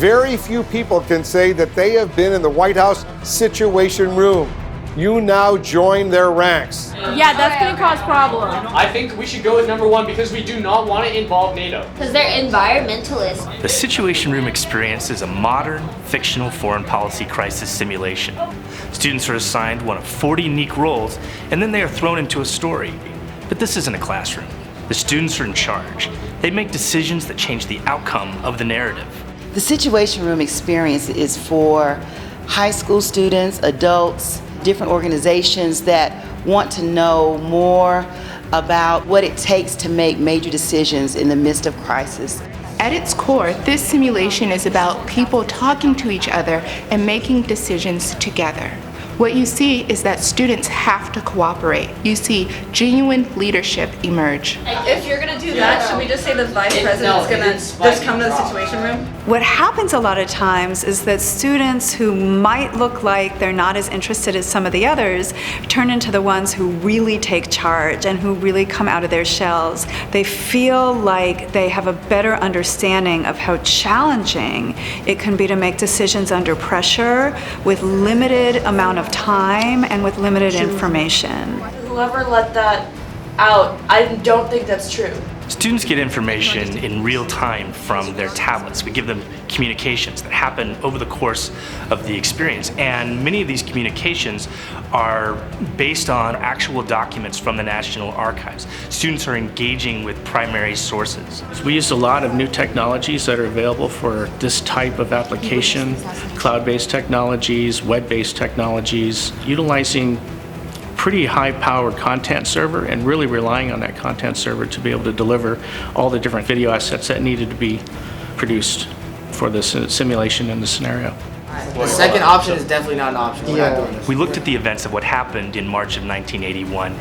very few people can say that they have been in the White House Situation Room. You now join their ranks. Yeah, that's going to cause problems. I think we should go with number one because we do not want to involve NATO. Because they're environmentalists. The Situation Room experience is a modern, fictional foreign policy crisis simulation. Students are assigned one of 40 unique roles, and then they are thrown into a story. But this isn't a classroom. The students are in charge. They make decisions that change the outcome of the narrative. The Situation Room experience is for high school students, adults, different organizations that want to know more about what it takes to make major decisions in the midst of crisis. At its core, this simulation is about people talking to each other and making decisions together. What you see is that students have to cooperate. You see genuine leadership emerge. If you're going to do that, should we just say the vice president is going to just come to the Situation Room? What happens a lot of times is that students who might look like they're not as interested as some of the others turn into the ones who really take charge and who really come out of their shells. They feel like they have a better understanding of how challenging it can be to make decisions under pressure with limited amount of time and with limited information. Whoever let that out, I don't think that's true. Students get information in real time from their tablets. We give them communications that happen over the course of the experience, and many of these communications are based on actual documents from the National Archives. Students are engaging with primary sources. We use a lot of new technologies that are available for this type of application, cloud-based technologies, web-based technologies, utilizing pretty high-powered content server and really relying on that content server to be able to deliver all the different video assets that needed to be produced for the simulation and the scenario. The second option is definitely not an option. We're not doing this. We looked at the events of what happened in March of 1981,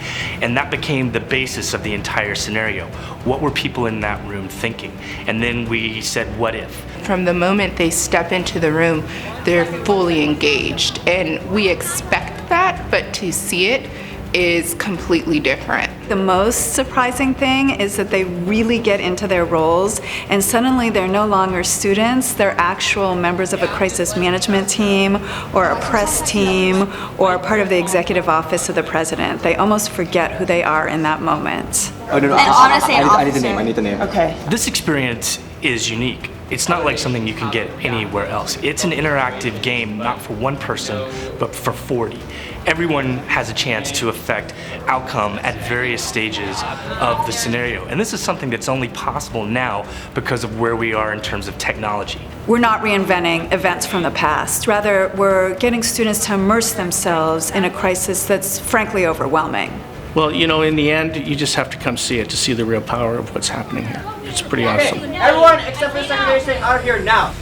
and that became the basis of the entire scenario. What were people in that room thinking? And then we said, what if? From the moment they step into the room, they're fully engaged, and we expect that, but to see it is completely different. The most surprising thing is that they really get into their roles, and suddenly they're no longer students, they're actual members of a crisis management team or a press team or part of the executive office of the president. They almost forget who they are in that moment. Oh, no, And honestly, I need the name. Okay. This experience is unique. It's not like something you can get anywhere else. It's an interactive game, not for one person, but for 40. Everyone has a chance to affect outcome at various stages of the scenario. And this is something that's only possible now because of where we are in terms of technology. We're not reinventing events from the past. Rather, we're getting students to immerse themselves in a crisis that's frankly overwhelming. Well, you know, in the end, you just have to come see it to see the real power of what's happening here. It's pretty awesome. Everyone except for the secretary, stay out of here now.